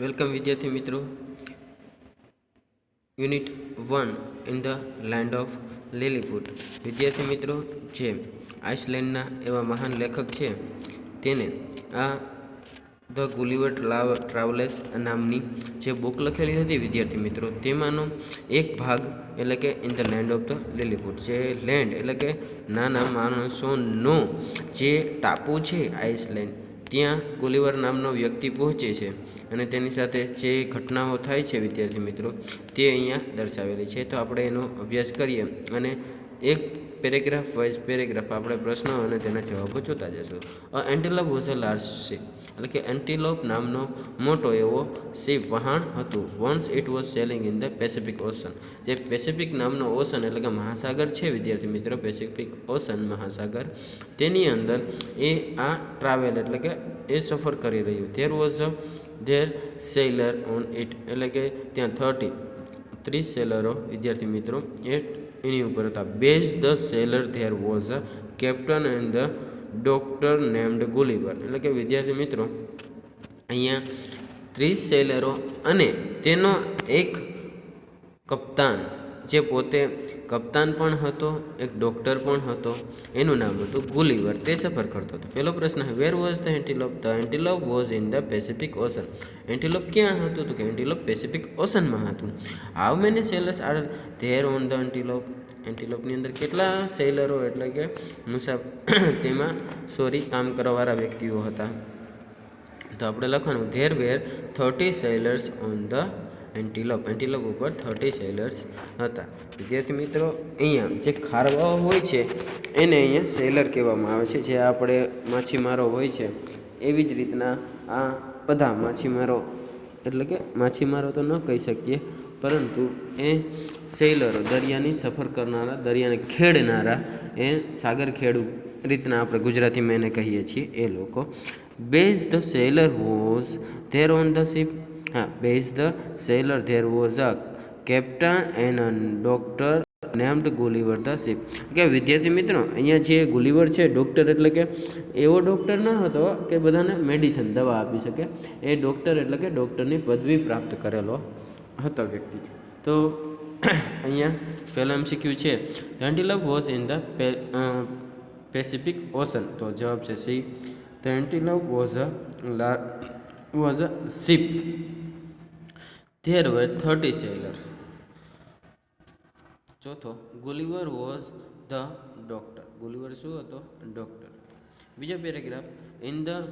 Welcome વિદ્યાર્થી મિત્રો. Unit 1 in the land of Lilliput. વિદ્યાર્થી મિત્રો, જે આઇસલેન્ડના એવા મહાન લેખક છે તેને આ ધ ગુલિવર ટ્રાવેલર્સ નામની જે બુક લખેલી હતી વિદ્યાર્થી મિત્રો, તેમાંનો એક ભાગ એટલે કે in the land of the Lilliput. જે લેન્ડ એટલે કે નાના માણસોનો જે ટાપુ છે આઇસલેન્ડ, ત્યાં ગુલિવર નામનો વ્યક્તિ પહોંચે છે અને તેની સાથે જે ઘટનાઓ થાય છે વિદ્યાર્થી મિત્રો, તે અહીંયા દર્શાવેલી છે. તો આપણે એનો અભ્યાસ કરીએ અને એક પેરેગ્રાફ વાઇઝ પેરેગ્રાફ આપણે પ્રશ્નો અને તેના જવાબો જોતા જશું. એન્ટિલોપ વોઝ અ લાર્જ શિપ, એટલે કે એન્ટિલોપ નામનો મોટો એવો શિપ વહાણ હતું. Once it was selling in the Pacific ocean. જે પેસિફિક નામનો ઓશન એટલે કે મહાસાગર છે વિદ્યાર્થી મિત્રો, પેસિફિક ઓશન મહાસાગર, તેની અંદર એ આ ટ્રાવેલ એટલે કે એ સફર કરી રહ્યું. ધેર સેલર ઓન ઇટ, એટલે કે ત્યાં 30 સેલરો વિદ્યાર્થી મિત્રો એની ઉપર હતા. Besides the sailor there was a captain and the doctor named Gulliver, એટલે કે વિદ્યાર્થી મિત્રો અહીંયા 30 સેલરો અને તેનો એક કપ્તાન, જે પોતે કપ્તાન પણ હતો, એક ડૉક્ટર પણ હતો, એનું નામ હતું ગુલિવર. તે સફર કરતો હતો. પહેલો પ્રશ્ન, where was the Antelope? The Antelope was in the Pacific Ocean. Antelope ક્યાં હતું? તો કે એન્ટિલોપ પેસિફિક ઓશનમાં હતું. How many sailors are there on the Antelope? એન્ટિલોપની અંદર કેટલા સેલરો એટલે કે તેમાં કામ કરવાવાળા વ્યક્તિઓ હતા? તો આપણે લખવાનું there were 30 sailors on the Antelope. Antelope ઉપર 30 સેલર્સ હતા. વિદ્યાર્થી મિત્રો, અહીંયા જે ખારવાઓ હોય છે એને અહીંયા સેલર કહેવામાં આવે છે. જે આપણે માછીમારો હોય છે એવી જ રીતના આ બધા માછીમારો, એટલે કે માછીમારો તો ન કહી શકીએ, પરંતુ એ સેલરો, દરિયાની સફર કરનારા, દરિયાને ખેડનારા, એ સાગર ખેડુ રીતના આપણે ગુજરાતીમાં એને કહીએ છીએ એ લોકો. Besides the sailor was there on the ship. હા, besides the sailor there was a captain and a doctor named Gulliver the ship. કે વિદ્યાર્થી મિત્રો, અહીંયા જે ગુલિવર છે ડૉક્ટર, એટલે કે એવો ડૉક્ટર ન હતો કે બધાને મેડિસિન દવા આપી શકે. એ ડૉક્ટર એટલે કે ડૉક્ટરની પદવી પ્રાપ્ત કરેલો હતો વ્યક્તિ. તો અહીંયા પહેલાં MCQ છે, the Antelope was in the Pacific Ocean. તો જવાબ છે C. The Antelope was a ship. There were 30 sailor. ચોથો, Gulliver was the doctor. Gulliver શું હતો? ડૉક્ટર. બીજો પેરેગ્રાફ, ઇન ધ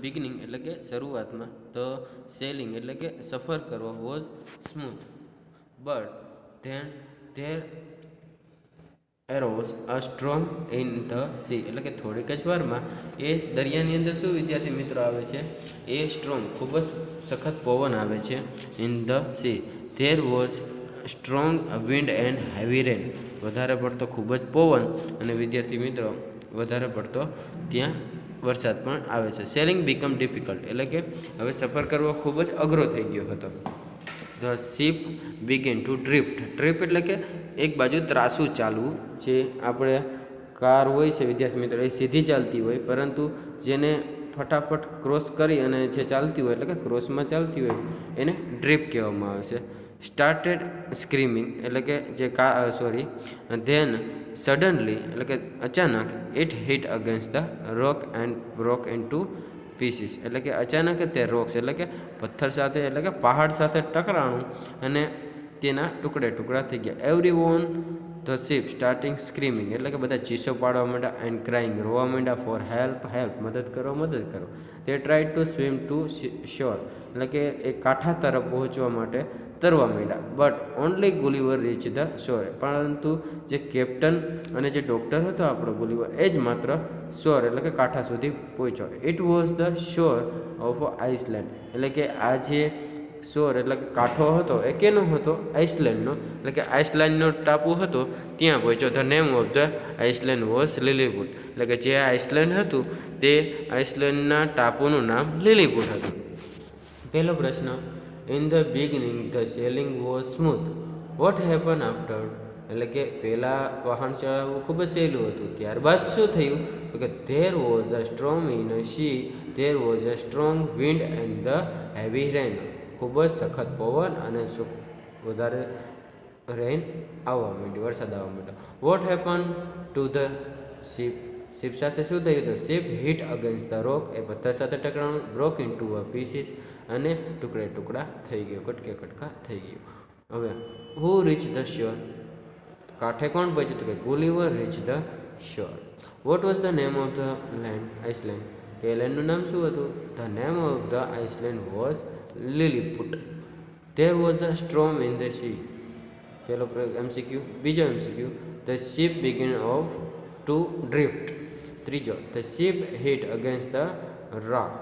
બિગિનિંગ એટલે કે શરૂઆતમાં, ધ સેલિંગ એટલે કે સફર કરવો, was smooth, but than there arrows a storm in the C. એટલે કે થોડીક જ વારમાં એ દરિયાની અંદર શું વિદ્યાર્થી મિત્રો આવે છે? એ સ્ટ્રોમ, ખૂબ જ સખત પવન આવે છે. In the see there was strong wind and heavy rain. વધારે પડતો ખૂબ જ પવન અને વિદ્યાર્થી મિત્રો વધારે પડતો ત્યાં વરસાદ પણ આવે છે. સેલિંગ બીકમ ડિફિકલ્ટ, એટલે કે હવે સફર કરવો ખૂબ જ અઘરો થઈ ગયો હતો. The ship begin two drift. Drift એટલે કે એક બાજુ ત્રાસું ચાલવું. જે આપણે કાર હોય છે વિદ્યાર્થી મિત્રો, એ સીધી ચાલતી હોય, પરંતુ જેને ફટાફટ ક્રોસ કરી અને જે ચાલતી હોય, એટલે કે ક્રોસમાં ચાલતી હોય, એને ડ્રિફ્ટ કહેવામાં આવે છે. સ્ટાર્ટેડ સ્ક્રીમિંગ, એટલે કે જે ધેન સડનલી, એટલે કે અચાનક, it hit against the rock and broke into pieces. એટલે કે અચાનક તે રોક્સ એટલે કે પથ્થર સાથે, એટલે કે પહાડ સાથે ટકરાણું અને તેના ટુકડે ટુકડા થઈ ગયા. Every one the ship starting screaming, એટલે કે બધા ચીસો પાડવા માંડ્યા. એન્ડ ક્રાઇંગ, રોવા માંડ્યા. ફોર હેલ્પ, હેલ્પ, મદદ કરો, મદદ કરો. તે ટ્રાય ટુ સ્વિમ ટુ શોર, એટલે કે એ કાંઠા તરફ પહોંચવા માટે તરવા માંડ્યા. બટ ઓનલી ગુલિવર રીચ ધ શોર. પરંતુ જે કેપ્ટન અને જે ડૉક્ટર હતો આપણો ગુલિવર, એ જ માત્ર શોર એટલે કે કાંઠા સુધી પહોંચ્યો. It was the shore of island, એટલે કે આ જે શોર એટલે કે કાંઠો હતો એ કેનો હતો? આઇસલેન્ડનો, એટલે કે આઇસલેન્ડનો ટાપુ હતો ત્યાં પહોંચ્યો. The name of the island was Lilliput, એટલે કે જે આઇસલેન્ડ હતું તે આઇસલેન્ડના ટાપુનું નામ લીલીપુટ હતું. પહેલો પ્રશ્ન, in the beginning the selling was smooth, what happen after? એટલે કે પહેલાં વાહન ચલાવવું ખૂબ જ સહેલું હતું, ત્યારબાદ શું થયું? તો કે there was a storm in a C, there was a strong wind and the heavy rain. ખૂબ જ સખત પવન અને વધારે રેઇન આવવા માંડ્યું, વરસાદ આવવા માંડ્યો. What happen to the ship? Ship સાથે શું થયું? તો ship hit against the rock, એ પથ્થર સાથે ટકરાણું. Broke into a pieces, અને ટુકડે ટુકડા થઈ ગયું, કટકે કટકા થઈ ગયું. હવે હુ રીચ ધ શ્યોર? કાંઠે કોણ પહોંચ્યું? તો કે Gulliver reach the shore. What was the name of the land? Island. કે લેન્ડનું નામ શું હતું? The name of the island was Lilliput. There was a storm in the sea. પહેલો MCQ. બીજો MCQ, the ship begin of to drift. ત્રીજો, the ship hit against the rock.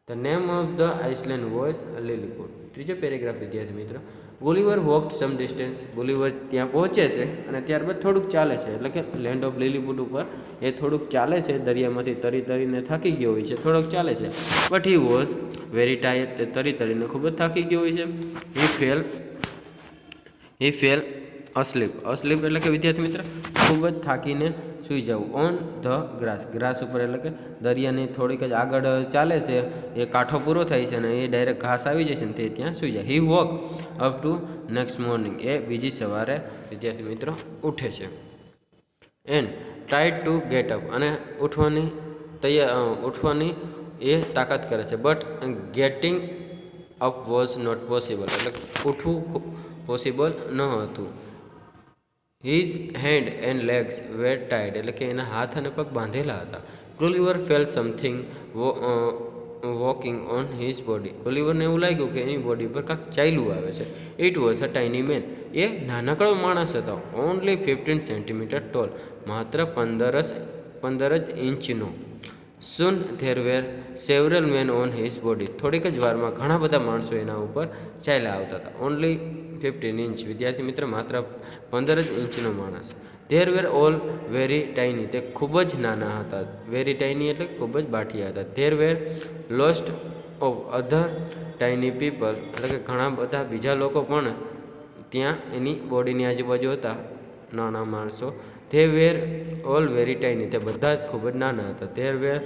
The name of the island was Lilliput. ત્રીજો paragraph વિદ્યાર્થી મિત્રો. ગુલિવર walked સમ distance. ગુલિવર ત્યાં પહોંચે છે અને ત્યારબાદ થોડુંક ચાલે છે, એટલે કે લેન્ડ ઓફ લિલીપુટ ઉપર એ થોડુંક ચાલે છે, દરિયામાંથી તરીને થાકી ગયો હોય છે, થોડોક ચાલે છે. But he was very tired. તે તરીને ખૂબ જ થાકી ગયો હોય છે. He fell asleep. અસ્લીપ એટલે કે વિદ્યાર્થી મિત્ર ખૂબ જ થાકીને સૂઈ જવું. On the grass. ગ્રાસ ઉપર એટલે કે દરિયાની થોડીક જ આગળ ચાલે છે, એ કાંઠો પૂરો થાય છે અને એ ડાયરેક્ટ ઘાસ આવી જાય છે ને તે ત્યાં સૂઈ જાય. He woke up to next morning. એ બીજી સવારે વિદ્યાર્થી મિત્રો ઉઠે છે. And try to get up. અને ઉઠવાની એ તાકાત કરે છે. But getting up was not possible. એટલે ઉઠવું પોસિબલ ન હતું. His hand and legs were tied. એટલે કે એના હાથ અને પગ બાંધેલા હતા. Gulliver felt something walking on his body. ગુલિવરને એવું લાગ્યું કે એની બોડી પર કાંઈક ચાલ્યું આવે છે. It was a tiny man. એ નાનકડો માણસ હતો. Only 15 centimetre tall. માત્ર 15 જ ઇંચનો. Soon there were several men on his body. થોડીક જ વારમાં ઘણા બધા માણસો એના ઉપર ચાલ્યા આવતા હતા. Only 15 inch. વિદ્યાર્થી મિત્ર માત્ર 15 જ ઇંચનો માણસ. There were all very tiny. તે ખૂબ જ નાના હતા. વેરી ટાઇની એટલે ખૂબ જ બાઠિયા હતા. There were lost of other tiny people. એટલે કે ઘણા બધા બીજા લોકો પણ ત્યાં એની બોડીની આજુબાજુ હતા, નાના માણસો. They were all very tiny. તે બધા જ ખૂબ જ નાના હતા. There were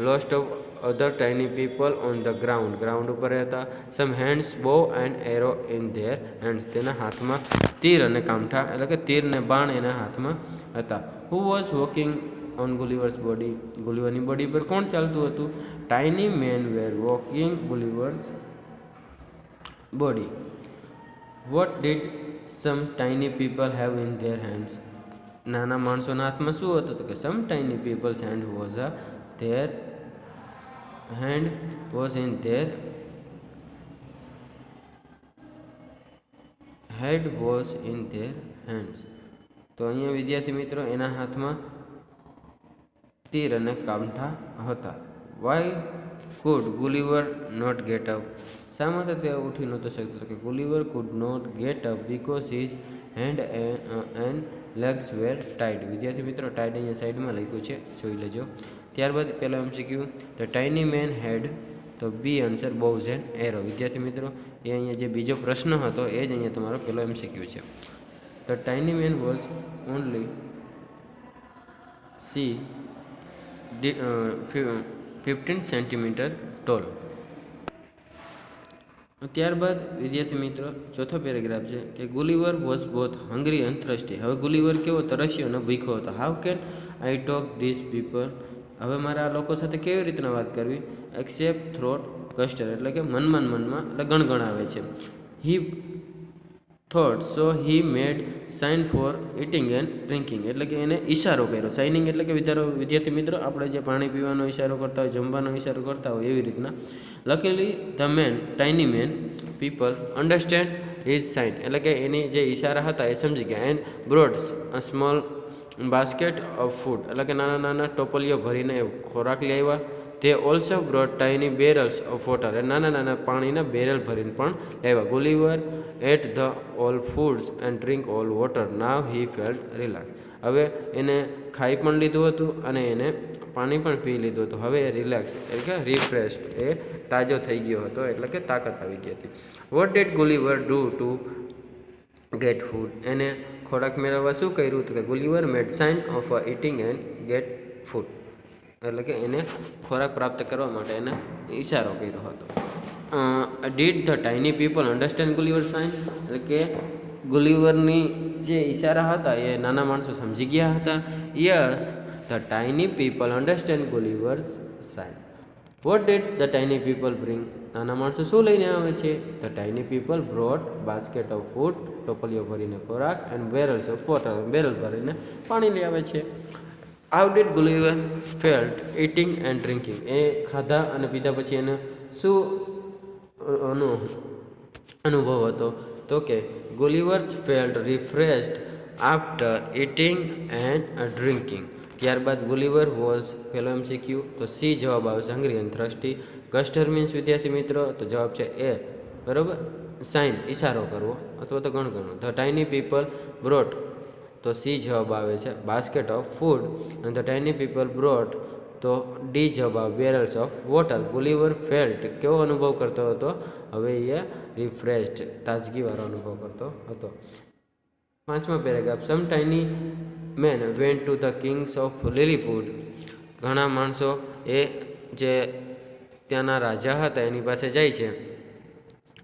lost of other tiny people on the ground. Ground ઉપર હતા. સમ હેન્ડ્સ બો and arrow in their hands. તેના હાથમાં તીર અને કામઠા એટલે કે તીર ને બાણ એના હાથમાં હતા. Who was walking on Gulliver's body? ગુલિવરની બોડી પર કોણ ચાલતું હતું? Tiny men were walking Gulliver's body. What did some tiny people have in their hands? નાના માણસોના હાથમાં શું હતું? તો કે some tiny people's hand was their hand was in their head was in their hands. તો અહીંયા વિદ્યાર્થી મિત્રો એના હાથમાં તીર અને કામઠા હતા. Why could Gulliver not get up? શા માટે તે ઉઠી નહોતો શકતો? કે Gulliver could not get up because his hand and legs were tied. વિદ્યાર્થી મિત્રો ટાઈડ અહીંયા સાઈડમાં લખ્યું છે, જોઈ લેજો. ત્યારબાદ પેલો MCQ, ધ ટાઇની મેન હેડ. તો બી આન્સર બોવ્સ એન્ડ એરો. વિદ્યાર્થી મિત્રો એ અહીંયા જે બીજો પ્રશ્ન હતો એ જ અહીંયા તમારો પેલો MCQ છે. The tiny man was only 15 centimetre tall. ત્યારબાદ વિદ્યાર્થી મિત્રો ચોથો પેરેગ્રાફ છે કે Gulliver was both hungry and thirsty. હવે ગુલિવર કેવો તરસ્યો અને ભૂખ્યો હતો. How can I talk this people? હવે મારે આ લોકો સાથે કેવી રીતના વાત કરવી? એક્સેપ્ટ થ્રોટ કસ્ટર. એટલે કે મનમાં એટલે ગણગણાવે છે. He thought so he made sign for eating and drinking. એટલે કે એને ઈશારો કર્યો. સાઇનિંગ એટલે કે વિદ્યાર્થી મિત્રો આપણે જે પાણી પીવાનો ઈશારો કરતા હોય, જમવાનો ઈશારો કરતા હોય એવી રીતના. Luckily the man tiny man people understand his sign. એટલે કે એની જે ઈશારા હતા એ સમજી ગયા. And brought a small basket of food. એટલે કે નાના નાના ટોપલીઓ ભરીને ખોરાક લઈ આવ્યા. તે also brought tiny barrels of water. નાના નાના પાણીના બેરલ ભરીને પણ લાવ્યા. Gulliver ate the all foods and drink all water. Now he felt relax. હવે એને ખાઈ પણ લીધું હતું અને એને પાણી પણ પી લીધું હતું. હવે એ રિલેક્સ એટલે કે રિફ્રેશ એ તાજો થઈ ગયો હતો, એટલે કે તાકાત આવી ગઈ હતી. What did Gulliver do to get food? એને ખોરાક મેળવવા શું કર્યું હતું? કે Gulliver made sign of eating and get food. એટલે કે એને ખોરાક પ્રાપ્ત કરવા માટે એને ઈશારો કર્યો હતો. Did the tiny people understand Gulliver sign, એટલે કે ગુલિવરની જે ઈશારા હતા એ નાના માણસો સમજી ગયા હતા. Yes, the tiny people understand Gulliver's sign. What did the tiny people bring? નાના માણસો શું લઈને આવે છે? The tiny people brought basket of food, ટોપલીઓ ભરીને ખોરાક, and barrels of water, barrel ભરીને પાણી લઈ આવે છે. How did Gulliver felt eating and drinking? એ ખાધા અને પીધા પછી એને શું અનુભવ હતો? તો કે Gulliver's felt refreshed after eating and drinking. ત્યારબાદ ગુલિવર વોઝ, પહેલો MCQ, તો સી જવાબ આવશે, હંગ્રી એન્ડ થ્રસ્ટી. ગસ્ટર મીન્સ વિદ્યાર્થી મિત્રો, તો જવાબ છે એ, બરાબર. સાઇન ઈશારો કરવો અથવા તો ગણગણો. ધ ટાઇની પીપલ બ્રોટ, તો સી જવાબ આવે છે, બાસ્કેટ ઓફ ફૂડ. અને ધ ટાઇની પીપલ બ્રોટ, તો ડી જવાબ આવે, બેરલ્સ ઓફ વોટર. ગુલિવર ફેલ્ટ કેવો અનુભવ કરતો હતો? હવે એ રિફ્રેશ્ડ, તાજગીવાળો અનુભવ કરતો હતો. 5મા paragraph. Some tiny man went to the king's of Lilliput. ઘણા માણસો એ જે ત્યાંના રાજા હતા એની પાસે જાય છે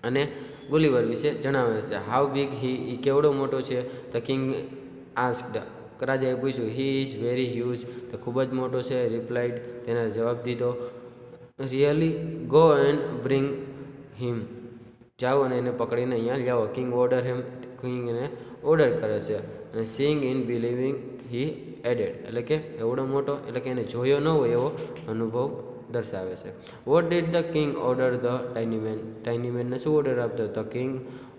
અને ગુલિવર વિશે જણાવે છે. હાઉ બિગ હી, કેવડો મોટો છે? ધ કિંગ આસ્ક્ડ, રાજાએ પૂછ્યું. હી ઇઝ વેરી હ્યુજ, તો ખૂબ જ મોટો છે. રિપ્લાઇડ, તેને જવાબ દીધો. રિયલી, ગો એન્ડ બ્રિંગ હિમ, જાઓ અને એને પકડીને અહીંયા લાવો. કિંગ ઓર્ડર હિમ, કિંગ એને ઓર્ડર કરે છે. અને સીંગ ઇન બિલીવિંગ હી એડેડ, એટલે કે એવડો મોટો, એટલે કે એને જોયો ન હોય એવો અનુભવ દર્શાવે છે. What did the king order the tiny man? Tiny મેનને શું ઓર્ડર આપતો? The king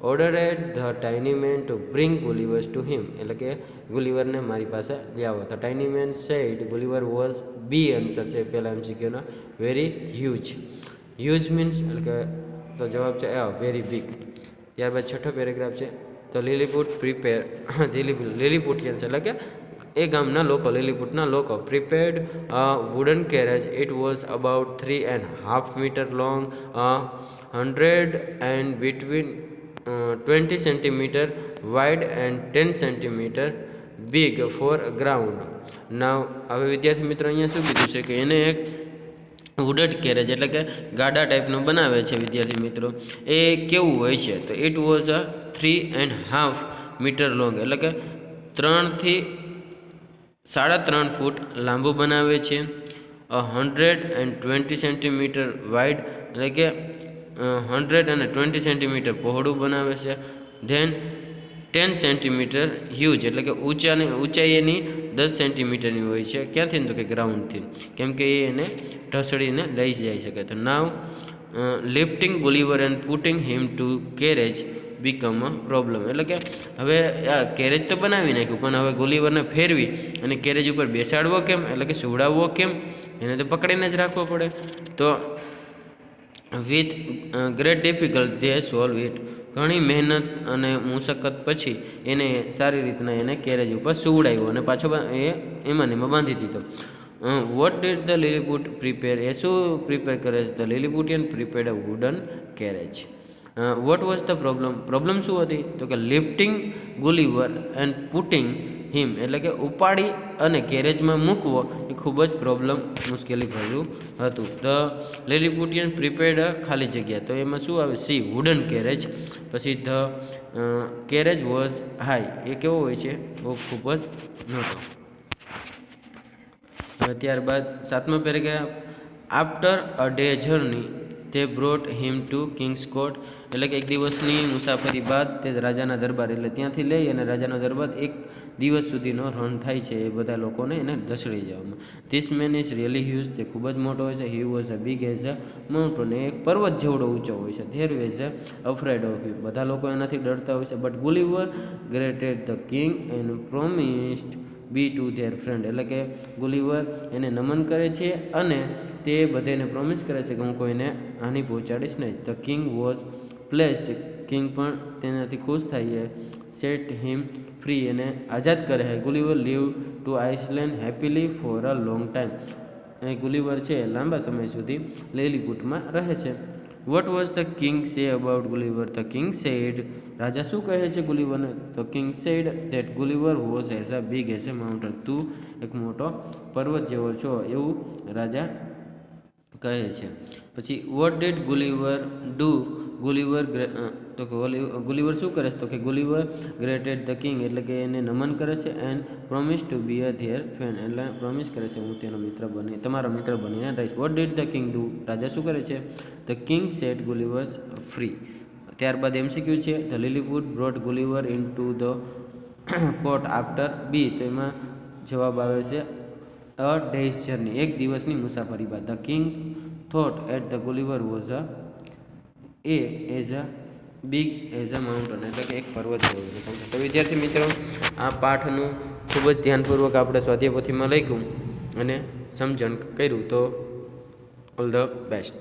ordered the tiny man to bring Gulliver's to him, એટલે કે ગુલિવરને મારી પાસે લાવો. The tiny man said Gulliver was, B answer છે પહેલા MCQનો, વેરી હ્યુજ. હ્યુજ મીન્સ, એટલે કે તો જવાબ છે વેરી બિગ. ત્યારબાદ 6થો પેરેગ્રાફ છે. તો લીલીપુટ પ્રિપેર, લીલીપુટિયન્સ એટલે કે એ ગામના લોકો, લીલીપુટના લોકો, prepared a wooden carriage. It was about 3.5 metre long, 100 and between 20 centimetre wide and 10 centimetre big for ground. Now, હવે વિદ્યાર્થી મિત્રો અહીંયા શું કીધું છે કે એને એક વુડન કેરેજ એટલે કે ગાડા ટાઈપનું બનાવે છે વિદ્યાર્થી મિત્રો. એ કેવું હોય છે? તો ઇટ વોઝ 3.5 મીટર લોંગ, એટલે કે 3 થી 3.5 ફૂટ લાંબુ બનાવે છે. 120 સેન્ટીમીટર વાઇડ, એટલે કે 120 સેન્ટીમીટર પહોળું બનાવે છે. ધેન 10 સેન્ટીમીટર હ્યુજ, એટલે કે ઊંચાઈ એની 10 સેન્ટીમીટરની હોય છે. ક્યાંથી? તો કે ગ્રાઉન્ડથી, કેમ કે એ એને ઢસડીને લઈ જઈ શકે. તો now lifting Gulliver and putting him to carriage become a problem, એટલે કે હવે આ કેરેજ તો બનાવી નાખ્યું, પણ હવે ગુલિવરને ફેરવી અને કેરેજ ઉપર બેસાડવો કેમ? એટલે કે સુવડાવવો કેમ? એને તો પકડીને જ રાખવો પડે. તો with great difficult they solve it, ઘણી મહેનત અને મુશક્કત પછી એને સારી રીતના એને કેરેજ ઉપર સુવડાવ્યો અને પાછો એમાં બાંધી દીધો. What did the Lilliput prepare? એ શું પ્રિપેર કરે છે? The Lilliputian prepared a wooden carriage. What was the problem? Problem શું હતી? તો કે lifting Gulliver and putting him, એટલે કે ઉપાડી અને કેરેજમાં મૂકવો એ ખૂબ જ પ્રોબ્લેમ, મુશ્કેલી ભર્યું હતું. ધ લીલીપુટિયન પ્રિપેર્ડ ખાલી જગ્યા, તો એમાં શું આવે? C wooden carriage. પછી ધ કેરેજ વોઝ હાઈ, એ કેવો હોય છે? બહુ ખૂબ જ મોટો. ત્યારબાદ 7મા paragraph. After a day journey they brought him to king's court, એટલે કે એક દિવસની મુસાફરી બાદ તે રાજાના દરબાર, એટલે ત્યાંથી લઈ અને રાજાનો દરબાર એક દિવસ સુધીનો રન થાય છે એ બધા લોકોને એને દસડી જવામાં. This man is really huge, તે ખૂબ જ મોટો હોય છે. He was a big as a mountain, એક પર્વત જેવડો ઊંચો હોય છે. There was a afraid of you, બધા લોકો એનાથી ડરતા હોય છે. But Gulliver greeted the king and promised be to their friend, એટલે કે ગુલિવર એને નમન કરે છે અને તે બધાને પ્રોમિસ કરે છે કે હું કોઈને હાનિ પહોંચાડીશ નહીં. The king was placed, king પણ તેનાથી ખુશ થાય છે. સેટ હિમ ફ્રી, એને આઝાદ કરે છે. Gulliver live to island happily for a long time, એ ગુલિવર છે લાંબા સમય સુધી લીલીપુટમાં રહે છે. What was the king say about Gulliver? The king said, રાજા શું કહે છે ગુલિવરને? તો king said that Gulliver was as a big as a mountain, તું એક મોટો પર્વત જેવો છો એવું રાજા કહે છે. પછી વોટ ડીડ ગુલિવર ડુ? ગુલિવર તો કે ગુલિવર શું કરે છે? તો કે ગુલિવર ગ્રેટેડ ધ કિંગ, એટલે કે એને નમન કરે છે. And promise to be a their friend, એટલે પ્રોમિસ કરે છે હું તેનો મિત્ર બની તમારો મિત્ર બનીને રહીશ. What did the king do? રાજા શું કરે છે? The king set Gulliver's free. ત્યારબાદ MCQ છે. The Lilliput brought Gulliver in to the port after B, તો એમાં જવાબ આવે છે અ ડેઝ જર્ની, એક દિવસની મુસાફરી બાદ. The king thought at the Gulliver was as a big as a mountain, એટલે કે એક પર્વત જેવો છે. તો વિદ્યાર્થી મિત્રો, આ પાઠનું ખૂબ જ ધ્યાનપૂર્વક આપણે સ્વાધ્યાય પોથીમાં લખ્યું અને સમજણ કર્યું. તો ઓલ ધ બેસ્ટ.